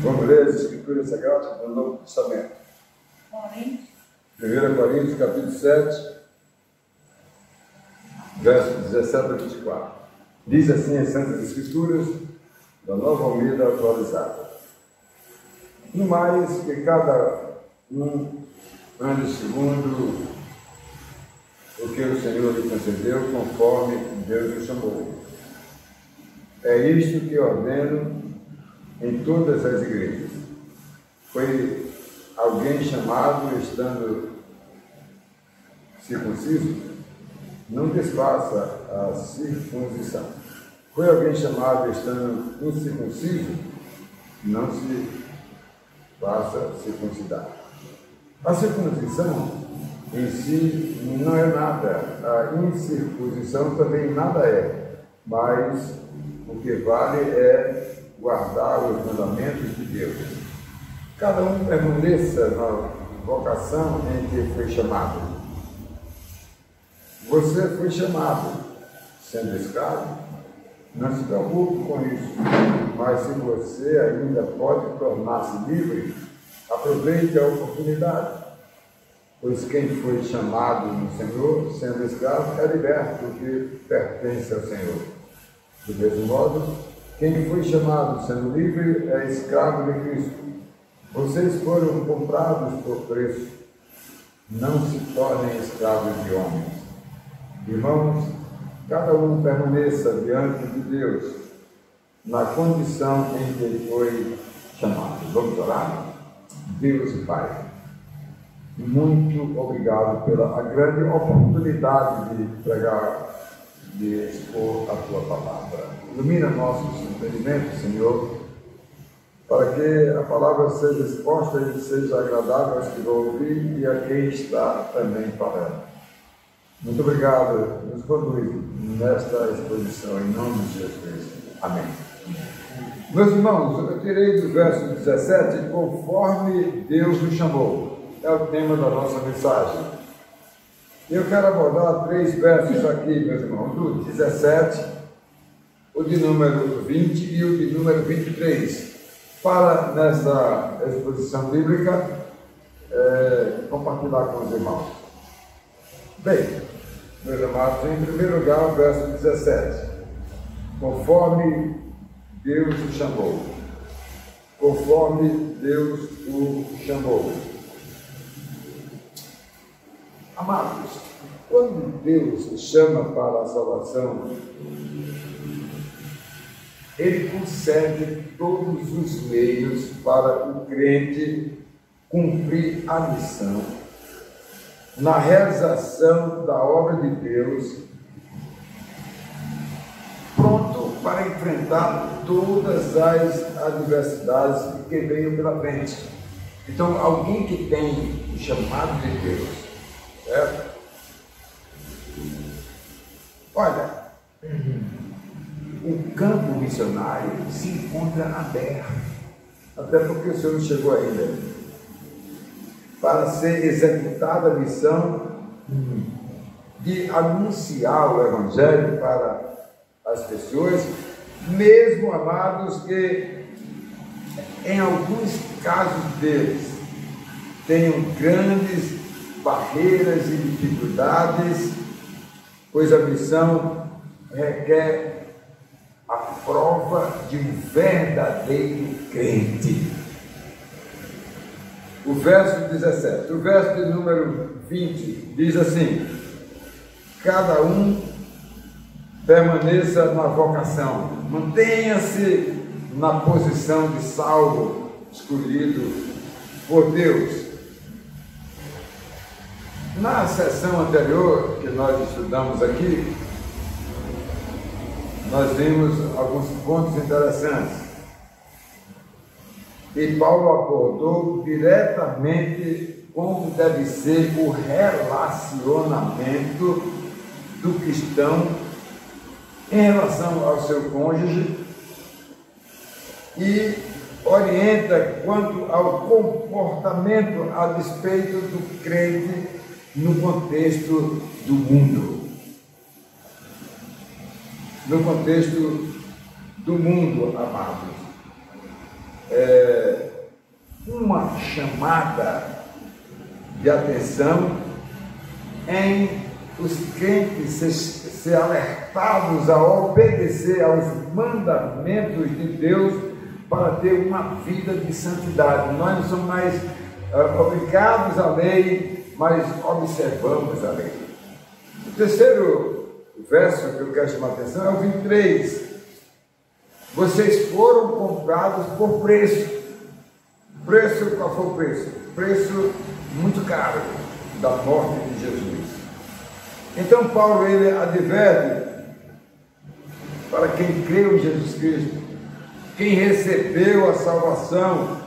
Vamos ler as Escrituras Sagradas do Novo Testamento. 1 Coríntios, capítulo 7, versos 17 a 24. Diz assim as Santas Escrituras da Nova Almeida atualizada. No mais, que cada um ande segundo o que o Senhor lhe concedeu, conforme Deus o chamou. É isto que ordeno em todas as igrejas. Foi alguém chamado estando circunciso? Não desfaça a circuncisão. Foi alguém chamado estando incircunciso? Não se faça circuncidar. A circuncisão em si não é nada, a incircuncisão também nada é, mas o que vale é guardar os mandamentos de Deus. Cada um permaneça na vocação em que foi chamado. Você foi chamado sendo escravo? Não se preocupe com isso, mas se você ainda pode tornar-se livre, aproveite a oportunidade. Pois quem foi chamado no Senhor, sendo escravo, é liberto, porque pertence ao Senhor. Do mesmo modo, quem foi chamado sendo livre é escravo de Cristo. Vocês foram comprados por preço. Não se tornem escravos de homens. Irmãos, cada um permaneça diante de Deus na condição em que ele foi chamado. Vamos orar? Deus e Pai, muito obrigado pela grande oportunidade de pregar, de expor a Tua palavra. Ilumina nossos entendimentos, Senhor, para que a palavra seja exposta e seja agradável aos que vão ouvir e a quem está também falando. Muito obrigado, nos conduz nesta exposição, em nome de Jesus. Amém. Meus irmãos, eu tirei do verso 17, conforme Deus nos chamou. É o tema da nossa mensagem. Eu quero abordar 3 versos aqui, meus irmãos, do 17, o de número 20 e o de número 23, para nessa exposição bíblica compartilhar com os irmãos. Bem, meus amados, em primeiro lugar, o verso 17, conforme Deus o chamou. Conforme Deus o chamou. Amados, quando Deus chama para a salvação, Ele concede todos os meios para o crente cumprir a missão na realização da obra de Deus, pronto para enfrentar todas as adversidades que venham pela frente. Então, alguém que tem o chamado de Deus, certo? Olha, o campo missionário se encontra aberto, até porque o Senhor não chegou ainda, para ser executada a missão de anunciar o Evangelho para as pessoas, mesmo, amados, que em alguns casos deles tenham grandes barreiras e dificuldades, pois a missão requer a prova de um verdadeiro crente. O verso 17, o verso de número 20 diz assim: cada um permaneça na vocação, mantenha-se na posição de salvo escolhido por Deus. Na sessão anterior que nós estudamos aqui, nós vimos alguns pontos interessantes. E Paulo abordou diretamente como deve ser o relacionamento do cristão em relação ao seu cônjuge e orienta quanto ao comportamento a despeito do crente no contexto do mundo. No contexto do mundo, amados. chamada de atenção em os crentes ser alertados a obedecer aos mandamentos de Deus para ter uma vida de santidade. Nós não somos mais obrigados à lei, mas observamos a lei. O terceiro verso que eu quero chamar a atenção é o 23. Vocês foram comprados por preço. Preço, qual foi o preço? Preço muito caro da morte de Jesus. Então Paulo, ele adverte para quem creu em Jesus Cristo, quem recebeu a salvação,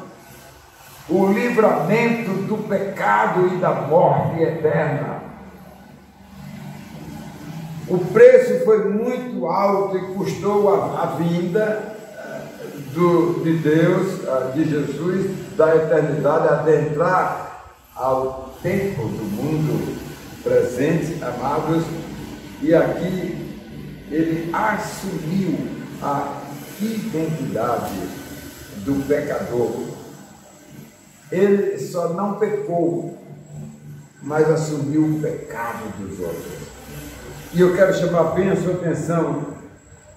o livramento do pecado e da morte eterna. O preço foi muito alto e custou a vinda de Deus, de Jesus, da eternidade, adentrar ao tempo do mundo presente, amados, e aqui ele assumiu a identidade do pecador. Ele só não pecou, mas assumiu o pecado dos outros. E eu quero chamar bem a sua atenção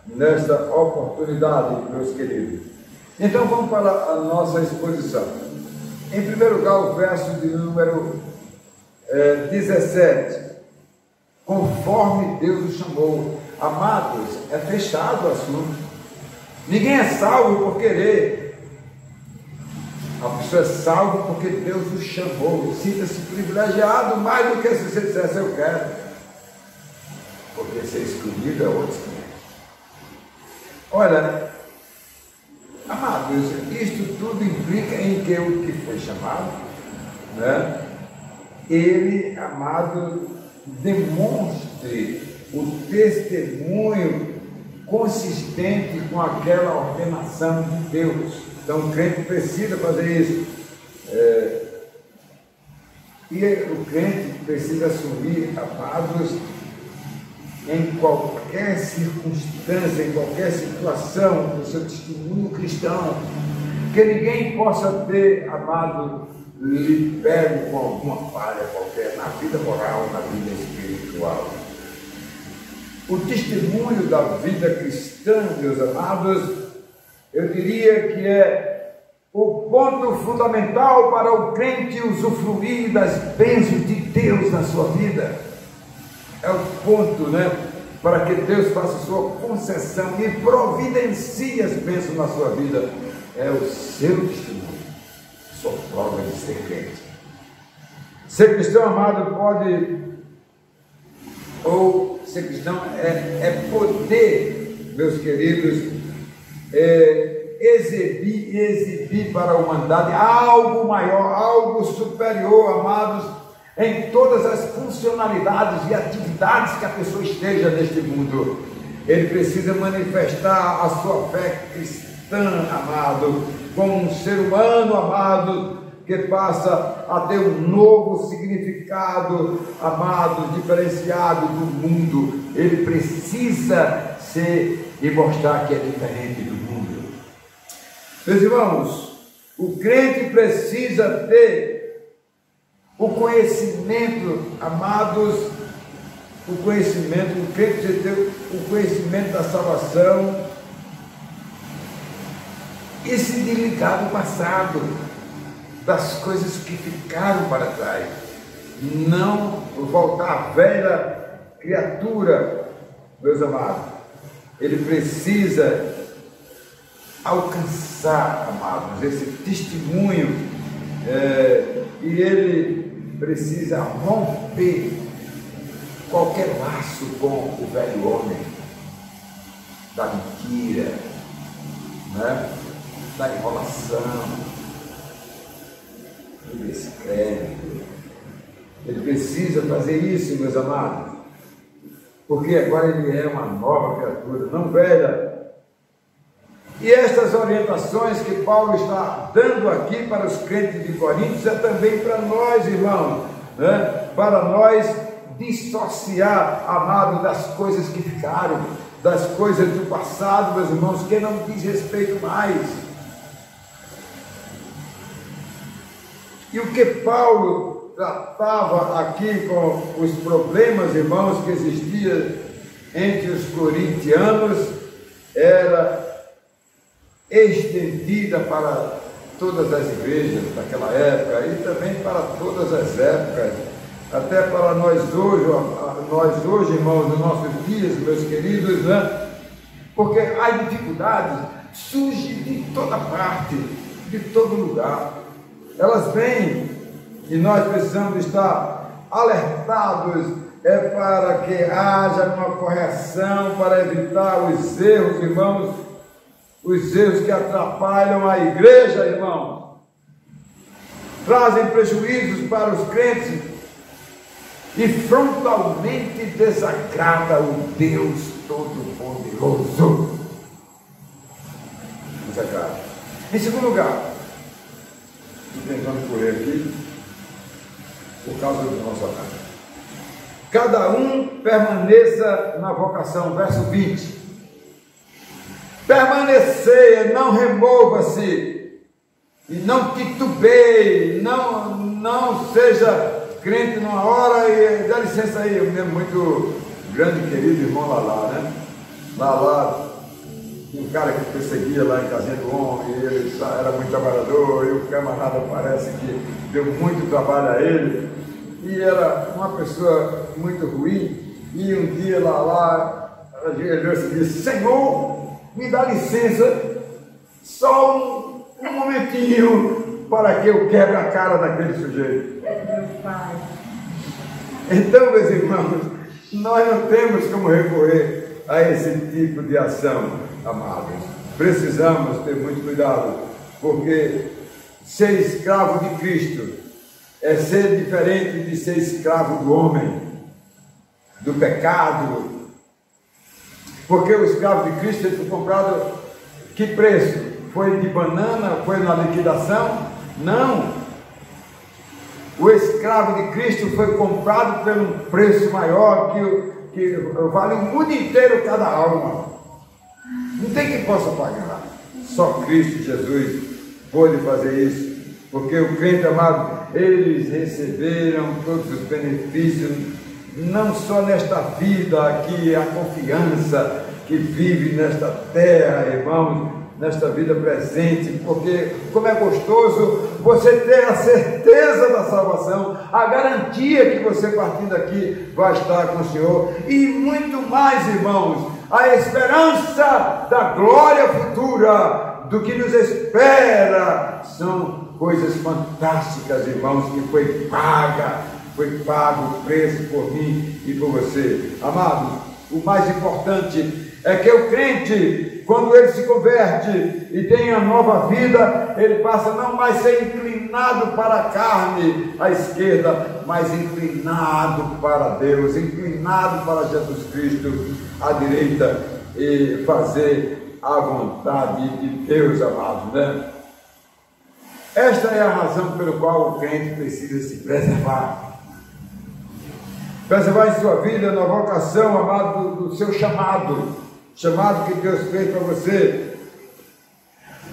nesta oportunidade, meus queridos. Então vamos para a nossa exposição. Em primeiro lugar, o verso de número 17. Conforme Deus o chamou. Amados, é fechado o assunto. Ninguém é salvo por querer. A pessoa é salva porque Deus o chamou. Sinta-se privilegiado mais do que se você dissesse eu quero. Porque ser escolhido é outro. Olha, amados, isto tudo implica em que o que foi chamado, né? Ele, amado, demonstre o testemunho consistente com aquela ordenação de Deus. Então o crente precisa fazer isso. E o crente precisa assumir, amados, em qualquer circunstância, em qualquer situação, do seu testemunho cristão, que ninguém possa ter, amado, lhe pego com alguma falha qualquer, na vida moral, na vida espiritual. O testemunho da vida cristã, meus amados, eu diria que é o ponto fundamental para o crente usufruir das bênçãos de Deus na sua vida. É o ponto, né, para que Deus faça sua concessão e providencie as bênçãos na sua vida. É o seu testemunho, sua prova de ser crente. Ser cristão, amado, pode, ou ser cristão é poder, meus queridos, exibir para a humanidade algo maior, algo superior, amados, em todas as funcionalidades e atividades que a pessoa esteja neste mundo. Ele precisa manifestar a sua fé cristã, amado, como um ser humano, amado, que passa a ter um novo significado, amado, diferenciado do mundo. Ele precisa ser e mostrar que é diferente do mundo. Meus irmãos, o crente precisa ter o conhecimento, amados, o conhecimento, o crente precisa ter o conhecimento da salvação e se desligar do passado, das coisas que ficaram para trás. Não voltar à velha criatura, meus amados. Ele precisa alcançar, amados, esse testemunho, e ele precisa romper qualquer laço com o velho homem da mentira, né? Da enrolação, do descrédito. Ele precisa fazer isso, meus amados, porque agora ele é uma nova criatura, não velha. E estas orientações que Paulo está dando aqui para os crentes de Coríntios é também para nós, irmãos, né? Para nós dissociar, amado, das coisas que ficaram, das coisas do passado, meus irmãos, que não diz respeito mais. E o que Paulo tratava aqui com os problemas, irmãos, que existiam entre os corintianos, era estendida para todas as igrejas daquela época e também para todas as épocas, até para nós hoje, irmãos, nos nossos dias, meus queridos, né? Porque as dificuldades surgem de toda parte, de todo lugar. Elas vêm e nós precisamos estar alertados para que haja uma correção, para evitar os erros, irmãos, os erros que atrapalham a igreja, irmãos, trazem prejuízos para os crentes e frontalmente desagrada o Deus Todo-Poderoso. Desagrada. Em segundo lugar, estou tentando correr aqui por causa do nosso horário. Cada um permaneça na vocação, verso 20. Permanecer, não remova-se, e não titubeie, não seja crente numa hora e dá licença aí, eu me lembro muito grande querido irmão Lalá, né? Lalá, um cara que perseguia lá em Casinha do Homem, e ele era muito trabalhador, e o camarada parece que deu muito trabalho a ele, e era uma pessoa muito ruim, e um dia Lalá ajoelhou-se e disse: Senhor, me dá licença, só um momentinho, para que eu quebre a cara daquele sujeito. Meu pai. Então, meus irmãos, nós não temos como recorrer a esse tipo de ação, amados. Precisamos ter muito cuidado, porque ser escravo de Cristo é ser diferente de ser escravo do homem, do pecado. Porque o escravo de Cristo ele foi comprado, que preço? Foi de banana? Foi na liquidação? Não. O escravo de Cristo foi comprado por um preço maior que vale o mundo inteiro cada alma. Não tem quem possa pagar. Só Cristo Jesus pôde fazer isso. Porque o crente amado, eles receberam todos os benefícios, não só nesta vida aqui, a confiança que vive nesta terra, irmãos, nesta vida presente, porque como é gostoso você ter a certeza da salvação, a garantia que você partindo aqui vai estar com o Senhor, e muito mais, irmãos, a esperança da glória futura, do que nos espera, são coisas fantásticas, irmãos, que foi pago o preço por mim e por você. Amados, o mais importante é que o crente, quando ele se converte e tem a nova vida, ele passa não mais a ser inclinado para a carne, à esquerda, mas inclinado para Deus, inclinado para Jesus Cristo, à direita, e fazer a vontade de Deus, amados, né? Esta é a razão pela qual o crente precisa se preservar. Preservar em sua vida, na vocação, amado, do seu chamado que Deus fez para você,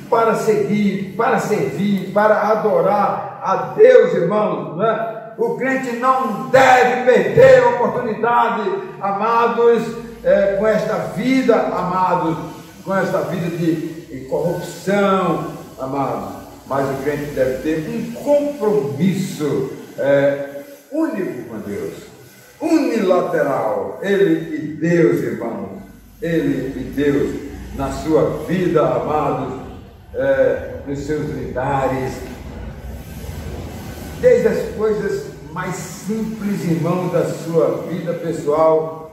para seguir, para servir, para adorar a Deus, irmãos, né? O crente não deve perder a oportunidade, amados, com esta vida, amados, com esta vida de corrupção, amados, mas o crente deve ter um compromisso único com Deus, unilateral, ele e Deus, irmãos, ele e Deus, na sua vida, amados, nos seus lidares, desde as coisas mais simples, irmãos, da sua vida pessoal,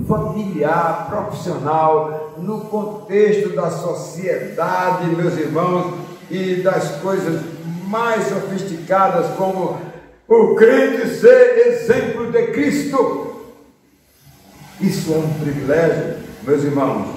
familiar, profissional, no contexto da sociedade, meus irmãos, e das coisas mais sofisticadas, como o crente ser exemplo de Cristo. Isso é um privilégio, meus irmãos,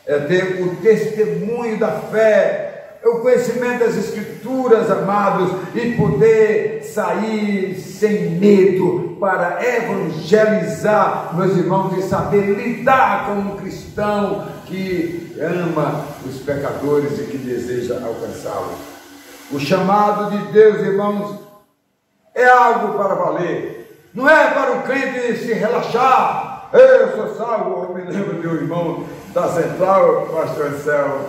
é ter o testemunho da fé, o conhecimento das Escrituras, amados, e poder sair sem medo para evangelizar, meus irmãos, e saber lidar com um cristão que ama os pecadores e que deseja alcançá-los. O chamado de Deus, irmãos, é algo para valer. Não é para o crente se relaxar. Eu sou salvo. Eu me lembro de um irmão da Central, pastor Anselmo.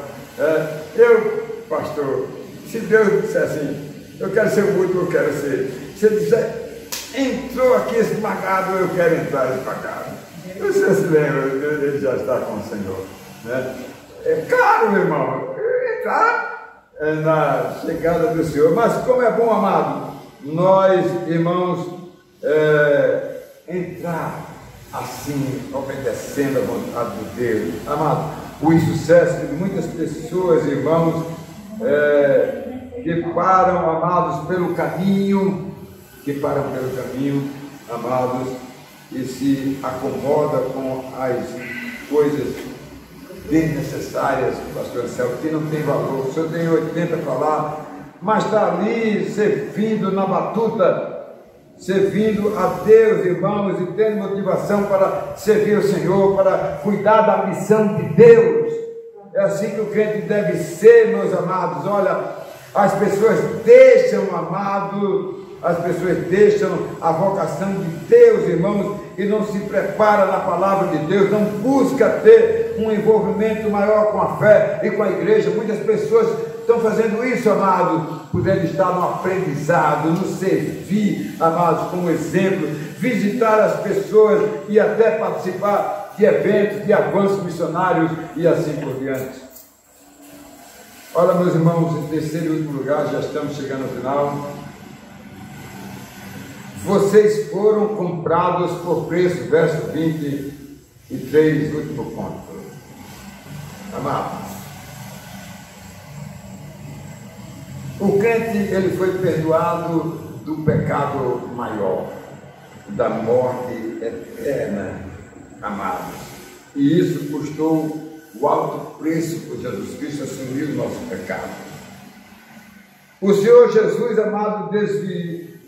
Pastor, se Deus disser assim, eu quero ser o último, eu quero ser. Se ele disser, entrou aqui esmagado, eu quero entrar esmagado. Você se lembra, ele já está com o Senhor, né? É claro, meu irmão, entrar na chegada do Senhor. Mas como é bom, amado, nós, irmãos, entrar assim, obedecendo a vontade de Deus. Amado, o insucesso de muitas pessoas, irmãos, que param, amados, pelo caminho, amados, e se acomoda com as coisas desnecessárias, pastor Anselmo, que não tem valor. O senhor tem 80 para lá, mas está ali servindo na batuta, servindo a Deus, irmãos, e tendo motivação para servir o Senhor, para cuidar da missão de Deus. É assim que o crente deve ser, meus amados. Olha, as pessoas deixam, amado, as pessoas deixam a vocação de Deus, irmãos, e não se prepara na palavra de Deus, não busca ter um envolvimento maior com a fé e com a igreja. Muitas pessoas estão fazendo isso, amados, podendo estar no aprendizado, no servir, amados, como exemplo, visitar as pessoas e até participar de eventos, de avanços missionários e assim por diante. Olha, meus irmãos, em terceiro e último lugar, já estamos chegando ao final. Vocês foram comprados por preço, verso 23, último ponto. Amados, o crente, ele foi perdoado do pecado maior, da morte eterna, amados. E isso custou o alto preço por Jesus Cristo assumir o nosso pecado. O Senhor Jesus, amado,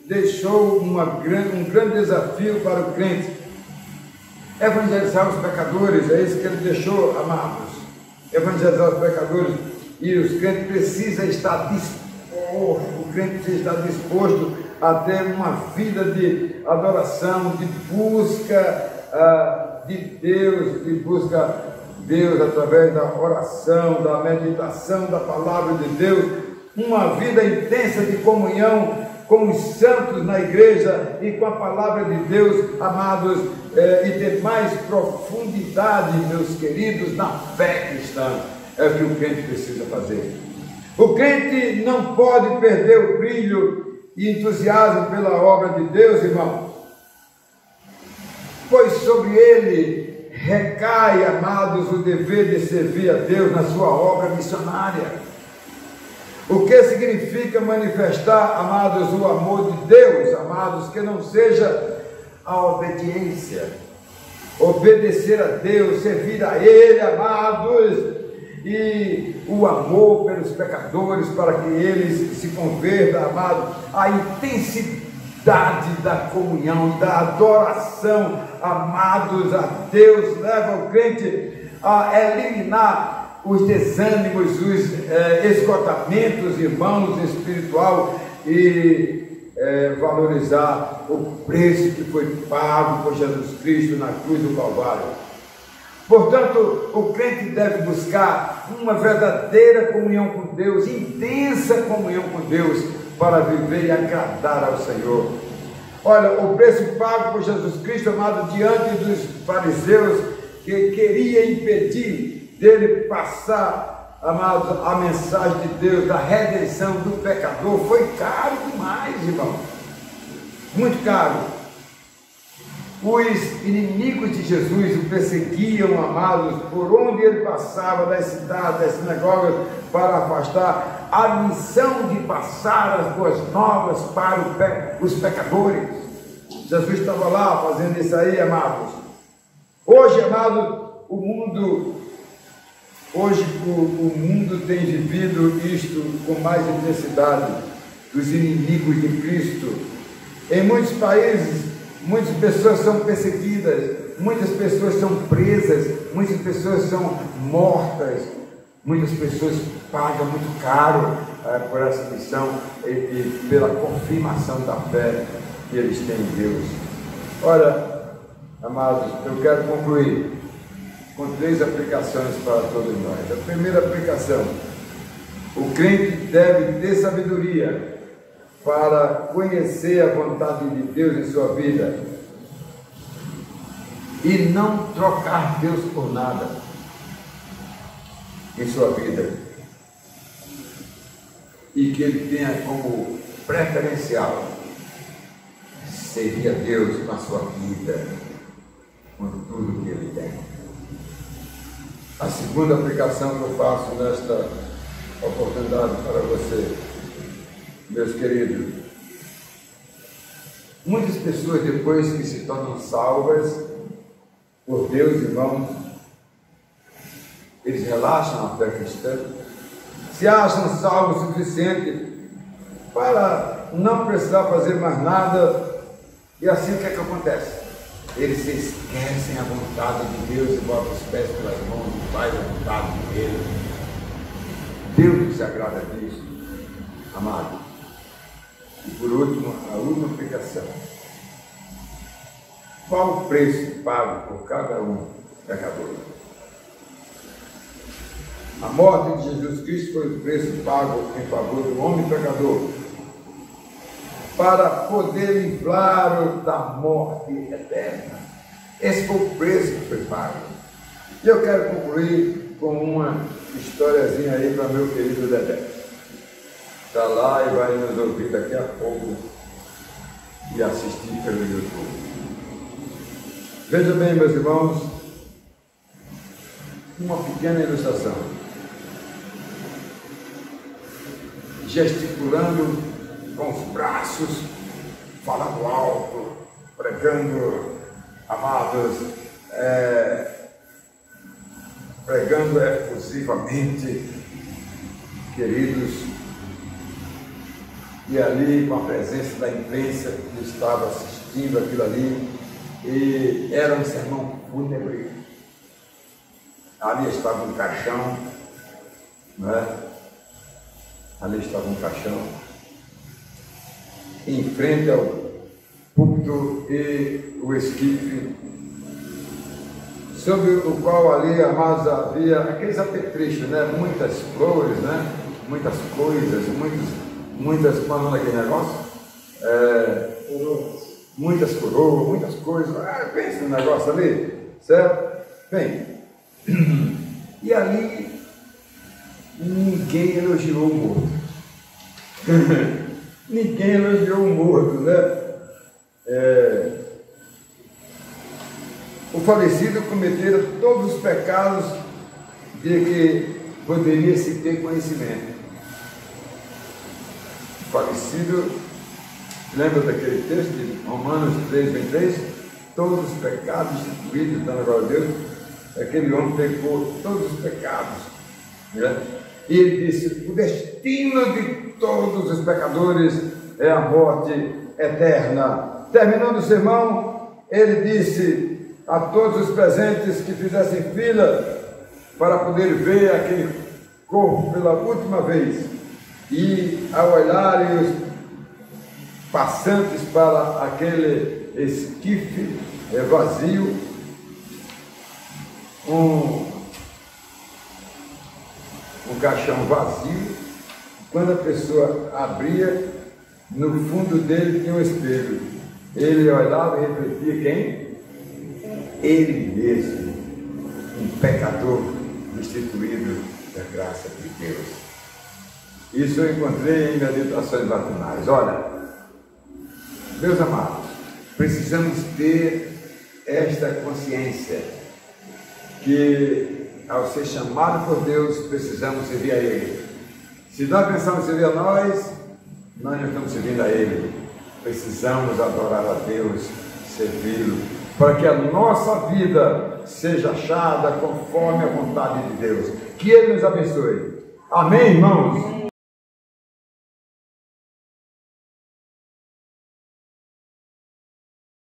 deixou um grande desafio para o crente: evangelizar os pecadores. É isso que ele deixou, amados, evangelizar os pecadores. E os crentes precisam estar dispostos, o crente precisa estar disposto a ter uma vida de adoração, de busca de busca Deus através da oração, da meditação da palavra de Deus, uma vida intensa de comunhão com os santos na igreja e com a palavra de Deus, amados, e ter mais profundidade, meus queridos, na fé cristã. É o que o crente precisa fazer. O crente não pode perder o brilho e entusiasmo pela obra de Deus, irmão, pois sobre ele recai, amados, o dever de servir a Deus na sua obra missionária. O que significa manifestar, amados, o amor de Deus, amados, que não seja a obediência, obedecer a Deus, servir a Ele, amados, e o amor pelos pecadores, para que eles se convertam, amados, a intensidade da comunhão, da adoração, amados, a Deus, leva o crente a eliminar os desânimos, os esgotamentos, irmãos, espiritual, e valorizar o preço que foi pago por Jesus Cristo na cruz do Calvário. Portanto, o crente deve buscar uma verdadeira comunhão com Deus, intensa comunhão com Deus, para viver e agradar ao Senhor. Olha, o preço pago por Jesus Cristo, amado, diante dos fariseus, que queria impedir dele passar, amados, a mensagem de Deus, da redenção do pecador, foi caro demais, irmão, muito caro. Os inimigos de Jesus o perseguiam, amados, por onde ele passava, das cidades, das sinagogas, para afastar a missão de passar as boas novas para os pecadores. Jesus estava lá fazendo isso aí, amados. Hoje, amados, o mundo tem vivido isto com mais intensidade, dos inimigos de Cristo. Em muitos países, muitas pessoas são perseguidas, muitas pessoas são presas, muitas pessoas são mortas, muitas pessoas pagam muito caro, por essa missão e pela confirmação da fé que eles têm em Deus. Olha, amados, eu quero concluir com 3 aplicações para todos nós. A primeira aplicação: o crente deve ter sabedoria para conhecer a vontade de Deus em sua vida e não trocar Deus por nada em sua vida, e que ele tenha como preferencial servir a Deus com a sua vida, com tudo que ele tem. A segunda aplicação que eu faço nesta oportunidade para você, meus queridos: muitas pessoas, depois que se tornam salvas por Deus, irmãos, eles relaxam a fé cristã, se acham salvos o suficiente para não precisar fazer mais nada, e assim o que é que acontece? Eles se esquecem a vontade de Deus e botam os pés pelas mãos e fazem a vontade dele. Deus não se agrada disso, amado. E por último, a última aplicação: qual o preço pago por cada um pecador? A morte de Jesus Cristo foi o preço pago em favor do homem pecador, para poder livrar-o da morte eterna. Esse foi o preço que foi pago. E eu quero concluir com uma historiazinha aí para meu querido Dedé. Está lá e vai nos ouvir daqui a pouco e assistir pelo YouTube. Veja bem, meus irmãos, uma pequena ilustração. Gesticulando com os braços, falando alto, pregando, amados, pregando efusivamente, queridos, e ali com a presença da imprensa que estava assistindo aquilo ali, e era um sermão fúnebre. Ali estava um caixão, não é? Ali estava um caixão, em frente ao púlpito e o esquife, sobre o qual ali, amados, havia aqueles apetrechos, né? Muitas flores, né? Muitas coisas, muitas, como é aquele negócio? Muitas coroas, muitas coisas. Pensa no negócio ali, certo? Bem, e ali ninguém elogiou o morto. Ninguém elogiou o morto, né? O falecido cometera todos os pecados de que poderia se ter conhecimento. O falecido, lembra daquele texto de Romanos 3:23? Todos os pecados instituídos, dando glória a Deus, aquele homem pecou todos os pecados, né? E ele disse: o destino de todos os pecadores é a morte eterna. Terminando o sermão, ele disse a todos os presentes que fizessem fila para poder ver aquele corpo pela última vez, e ao olharem os passantes para aquele esquife vazio, um caixão vazio, quando a pessoa abria, no fundo dele tinha um espelho. Ele olhava e refletia quem? Ele mesmo, um pecador destituído da graça de Deus. Isso eu encontrei em meditações matinais. Olha, meus amados, precisamos ter esta consciência que, ao ser chamado por Deus, precisamos servir a Ele. Se nós pensamos em servir a nós não estamos servindo a Ele. Precisamos adorar a Deus, servi-lo, para que a nossa vida seja achada conforme a vontade de Deus. Que Ele nos abençoe. Amém, irmãos?